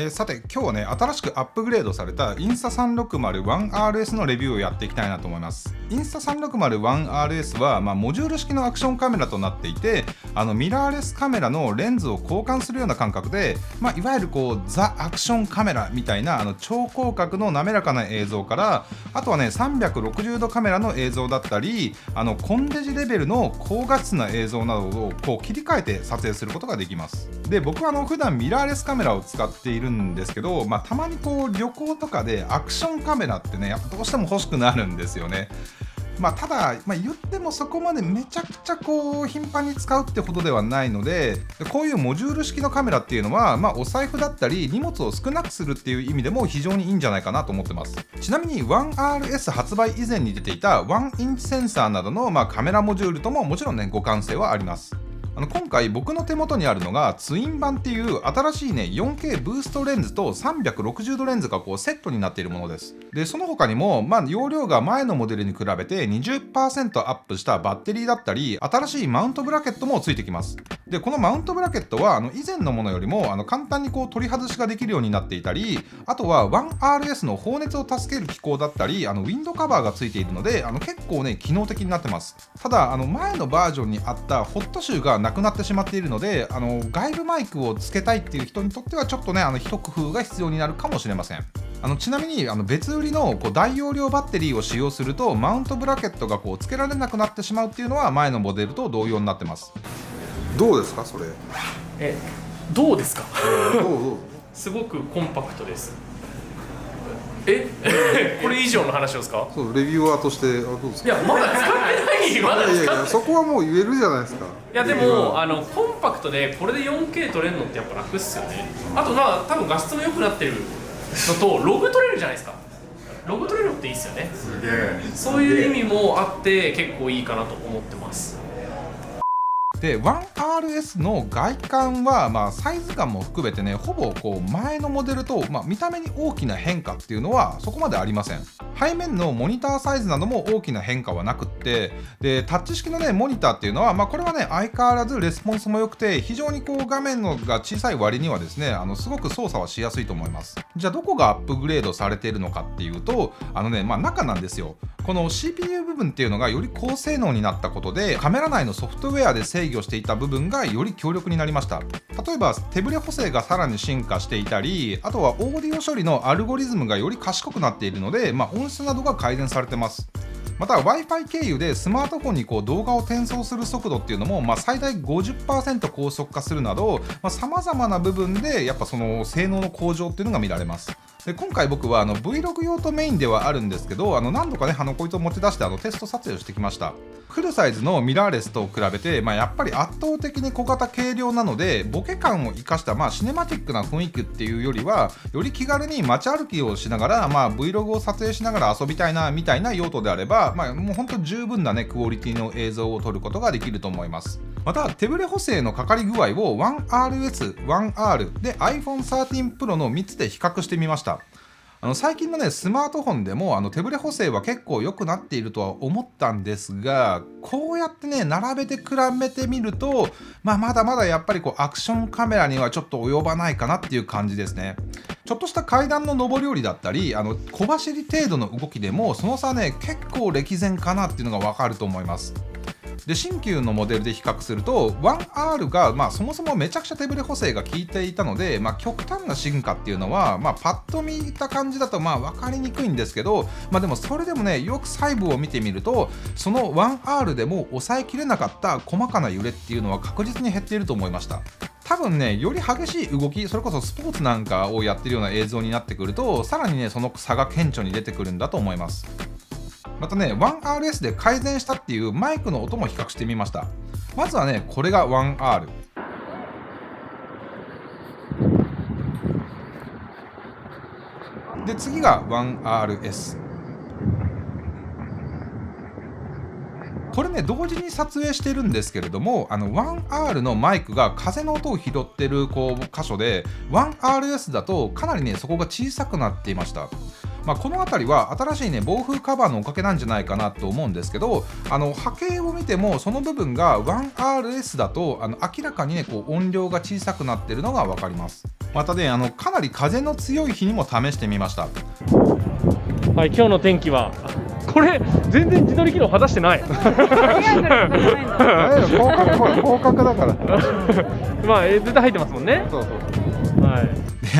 さて今日はね、新しくアップグレードされたインスタ 360-1RS のレビューをやっていきたいなと思います。インスタ 360-1RS は、モジュール式のアクションカメラとなっていて、ミラーレスカメラのレンズを交換するような感覚で、いわゆるザ・アクションカメラみたいな超広角の滑らかな映像から、あとはね360度カメラの映像だったり、コンデジレベルの高画質な映像などを切り替えて撮影することができます。で、僕は普段ミラーレスカメラを使っているんですけど、たまに旅行とかでアクションカメラってね、やっぱどうしても欲しくなるんですよね。ただ、言ってもそこまでめちゃくちゃ頻繁に使うってほどではないので、こういうモジュール式のカメラっていうのは、お財布だったり荷物を少なくするっていう意味でも非常にいいんじゃないかなと思ってます。ちなみに 1RS 発売以前に出ていた1インチセンサーなどのカメラモジュールとももちろんね、互換性はあります。今回僕の手元にあるのがツイン版っていう新しいね 4K ブーストレンズと360度レンズがセットになっているものです。で、その他にも、容量が前のモデルに比べて 20% アップしたバッテリーだったり、新しいマウントブラケットもついてきます。で、このマウントブラケットは以前のものよりも簡単に取り外しができるようになっていたり、あとは 1RS の放熱を助ける機構だったり、ウィンドカバーがついているので結構ね機能的になってます。ただ前のバージョンにあったホットシューがなくなってしまっているので、外部マイクをつけたいっていう人にとってはちょっとね一工夫が必要になるかもしれません。ちなみに別売りの大容量バッテリーを使用するとマウントブラケットがつけられなくなってしまうっていうのは前のモデルと同様になってます。どうですかそれ？どうですか？どうすごくコンパクトです。これ以上の話ですか？そう、レビューアーとしてどうですか？いや、まだ使ってないまだ使ってない。いやそこはもう言えるじゃないですか。いやでもコンパクトでこれで 4K 撮れるのってやっぱ楽っすよね。あと多分画質も良くなってるのとログ撮れるじゃないですか。ログ撮れるのっていいっすよね。すげえ。そういう意味もあって結構いいかなと思ってます。で 1RS の外観は、サイズ感も含めてね、ほぼ前のモデルと、見た目に大きな変化っていうのはそこまでありません。背面のモニターサイズなども大きな変化はなくって、でタッチ式のねモニターっていうのは、これはね相変わらずレスポンスも良くて、非常に画面のが小さい割にはですね、すごく操作はしやすいと思います。じゃあどこがアップグレードされているのかっていうと、中なんですよ。この CPU 部分っていうのがより高性能になったことで、カメラ内のソフトウェアで制御していた部分がより強力になりました。例えば手ブレ補正がさらに進化していたり、あとはオーディオ処理のアルゴリズムがより賢くなっているので、音質などが改善されてます。また Wi-Fi 経由でスマートフォンに動画を転送する速度っていうのも、最大 50% 高速化するなど、様々な部分でやっぱその性能の向上っていうのが見られます。で、今回僕はVlog 用途メインではあるんですけど、何度かねこいつを持ち出してテスト撮影をしてきました。フルサイズのミラーレスと比べて、やっぱり圧倒的に小型軽量なので、ボケ感を生かした、シネマティックな雰囲気っていうよりは、より気軽に街歩きをしながら、Vlog を撮影しながら遊びたいなみたいな用途であれば、もう本当十分なねクオリティの映像を撮ることができると思います。また手ブレ補正のかかり具合を 1RS、1R で iPhone 13 Pro の3つで比較してみました。最近のねスマートフォンでも手ブレ補正は結構良くなっているとは思ったんですが、こうやってね並べて比べてみると、まだまだやっぱりアクションカメラにはちょっと及ばないかなっていう感じですね。ちょっとした階段の上り下りだったり、小走り程度の動きでもその差ね結構歴然かなっていうのがわかると思います。で、新旧のモデルで比較すると 1R が、そもそもめちゃくちゃ手ブレ補正が効いていたので、極端な進化っていうのは、パッと見た感じだと分かりにくいんですけど、でもそれでもねよく細部を見てみると、その 1R でも抑えきれなかった細かな揺れっていうのは確実に減っていると思いました。多分ね、より激しい動き、それこそスポーツなんかをやってるような映像になってくると、さらにねその差が顕著に出てくるんだと思います。またね 1RS で改善したっていうマイクの音も比較してみました。まずはねこれが 1R で、次が 1RS。 これね同時に撮影してるんですけれども、1R のマイクが風の音を拾ってる箇所で、 1RS だとかなりねそこが小さくなっていました。この辺りは新しいね防風カバーのおかげなんじゃないかなと思うんですけど、波形を見てもその部分が 1RS だと明らかにね音量が小さくなってるのが分かります。またねかなり風の強い日にも試してみました。はい、今日の天気はこれ全然自撮り機能果たしてない。広角だからまあ絶対入ってますもんね。そうそうはい。で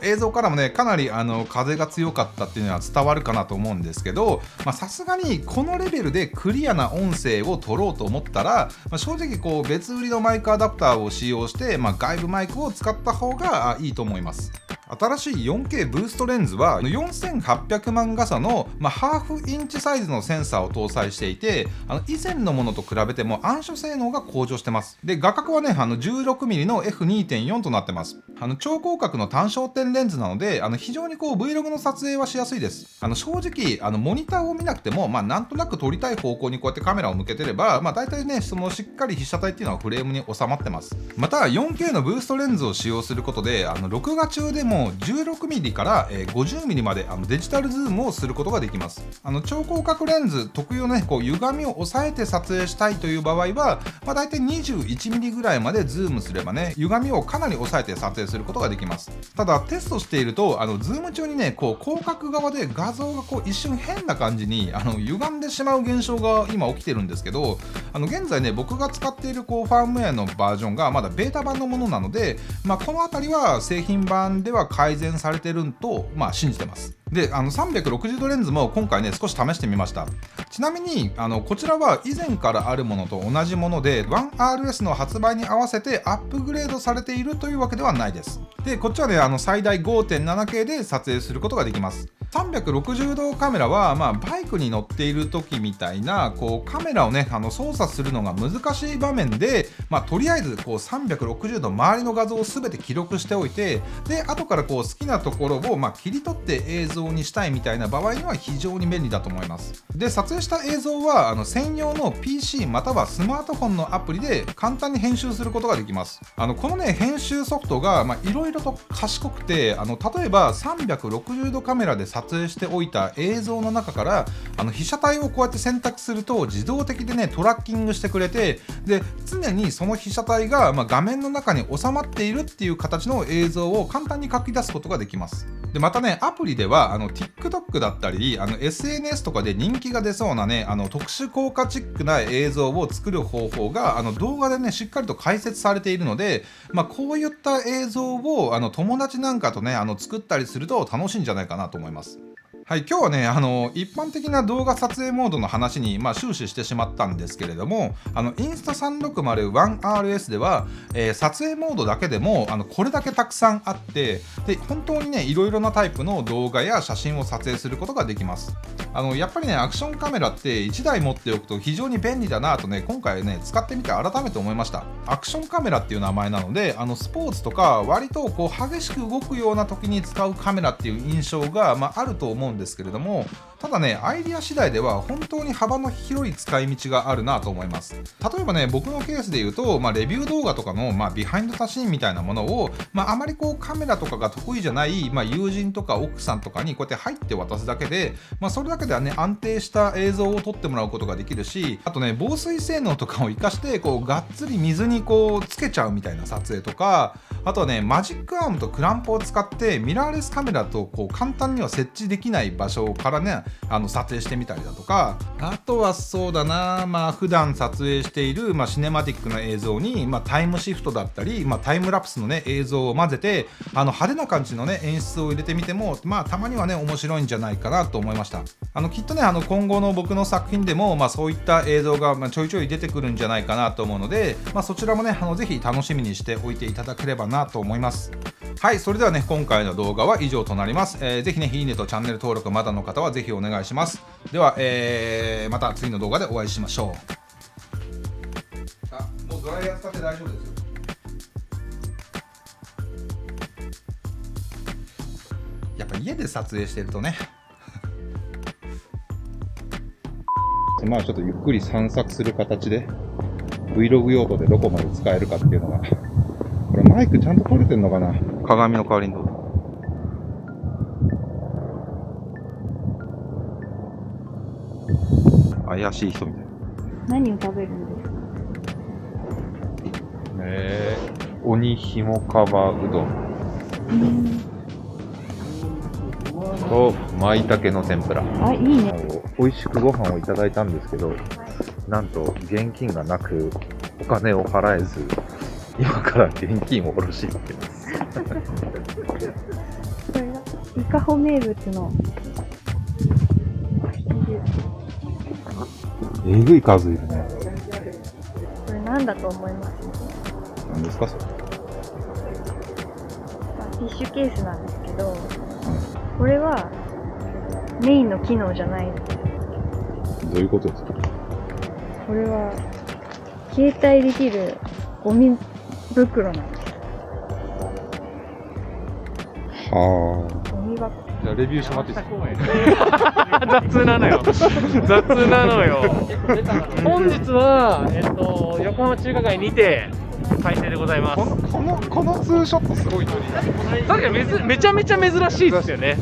映像からもねかなり風が強かったっていうのは伝わるかなと思うんですけど、さすがにこのレベルでクリアな音声を取ろうと思ったら、正直こう別売りのマイクアダプターを使用して、外部マイクを使った方がいいと思います。新しい 4K ブーストレンズは4800万画素の、ハーフインチサイズのセンサーを搭載していて、以前のものと比べても暗所性能が向上してます。で画角はね16mm の F2.4 となってます。超広角の単焦点レンズなので非常にこう Vlog の撮影はしやすいです。正直モニターを見なくても、なんとなく撮りたい方向にこうやってカメラを向けてれば、大体ねそのしっかり被写体っていうのはフレームに収まってます。また 4K のブーストレンズを使用することで録画中でも16mm から 50mm までデジタルズームをすることができます。超広角レンズ特有のねこう歪みを抑えて撮影したいという場合は、大体 21mm ぐらいまでズームすればね歪みをかなり抑えて撮影することができます。ただテストしているとズーム中にねこう広角側で画像がこう一瞬変な感じに歪んでしまう現象が今起きてるんですけど、現在ね僕が使っているこうファームウェアのバージョンがまだベータ版のものなので、この辺りは製品版では改善されてると信じてます。で360度レンズも今回ね少し試してみました。ちなみにこちらは以前からあるものと同じもので 1RS の発売に合わせてアップグレードされているというわけではないです。でこっちはね最大 5.7K で撮影することができます。360度カメラは、バイクに乗っている時みたいなこうカメラをね操作するのが難しい場面で、とりあえずこう360度周りの画像を全て記録しておいて、で後からこう好きなところを切り取って映像にしたいみたいな場合には非常に便利だと思います。で撮影した映像は専用の PC またはスマートフォンのアプリで簡単に編集することができます。このね編集ソフトがいろいろと賢くて例えば360度カメラで撮影しておいた映像の中から被写体をこうやって選択すると自動的でねトラッキングしてくれて、で常にその被写体が画面の中に収まっているっていう形の映像を簡単に書き出すことができます。でまたねアプリではTikTok だったりSNS とかで人気が出そうなね特殊効果チックな映像を作る方法が動画でねしっかりと解説されているので、こういった映像を友達なんかとね作ったりすると楽しいんじゃないかなと思います。はい、今日はね一般的な動画撮影モードの話に、終始してしまったんですけれども、インスタ 360-1RS では、撮影モードだけでもこれだけたくさんあって、で本当にねいろいろなタイプの動画や写真を撮影することができます。やっぱりねアクションカメラって1台持っておくと非常に便利だなとね今回ね使ってみて改めて思いました。アクションカメラっていう名前なのでスポーツとか割とこう激しく動くような時に使うカメラっていう印象が、あると思うんですけれども、ただねアイディア次第では本当に幅の広い使い道があるなと思います。例えばね僕のケースで言うと、レビュー動画とかの、ビハインドザシーンみたいなものを、あまりこうカメラとかが得意じゃない、友人とか奥さんとかにこうやって入って渡すだけで、それだけではね安定した映像を撮ってもらうことができるし、あとね防水性能とかを活かしてこうがっつり水にこうつけちゃうみたいな撮影とか、あとはねマジックアームとクランプを使ってミラーレスカメラとこう簡単には設置できない場所からね撮影してみたりだとか、あとはそうだな普段撮影している、シネマティックな映像に、タイムシフトだったり、タイムラプスのね映像を混ぜて派手な感じのね演出を入れてみてもたまにはね面白いんじゃないかなと思いました。きっとね今後の僕の作品でも、そういった映像がちょいちょい出てくるんじゃないかなと思うので、そちらもねぜひ楽しみにしておいていただければなと思います。はい、それではね今回の動画は以上となります。ぜひねいいねとチャンネル登録まだの方はぜひお願いします。では、また次の動画でお会いしましょう。もうドライヤー使って大丈夫ですよ。やっぱ家で撮影してるとねちょっとゆっくり散策する形で Vlog 用途でどこまで使えるかっていうのが、これマイクちゃんと撮れてんのかな。鏡の代わりにどうぞ。怪しい人みたいな。何を食べるんですか？鬼ひもかばうどん。と舞茸の天ぷら。あ、いいね。美味しくご飯をいただいたんですけど、なんと現金がなくお金を払えず、今から現金を下ろしに行ってます。これが伊香保名物のえぐい数いるね。これなんだと思います？何ですかそれ。ティッシュケースなんですけど、これはメインの機能じゃない。どういうことですか。これは携帯できるゴミ袋なんです。はあ。ゴミ箱。じゃあレビューしてもらっていいですか。雑なのよ雑なのよ本日は、横浜中華街にて開催でございます。このツーショットすごいのに。確かにめちゃめちゃ珍しいですよね。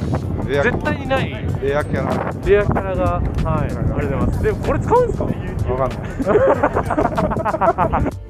絶対にないレアキャラ。レアキャラが、はい、ありがとうございます。でもこれ使うんですか？わかんない。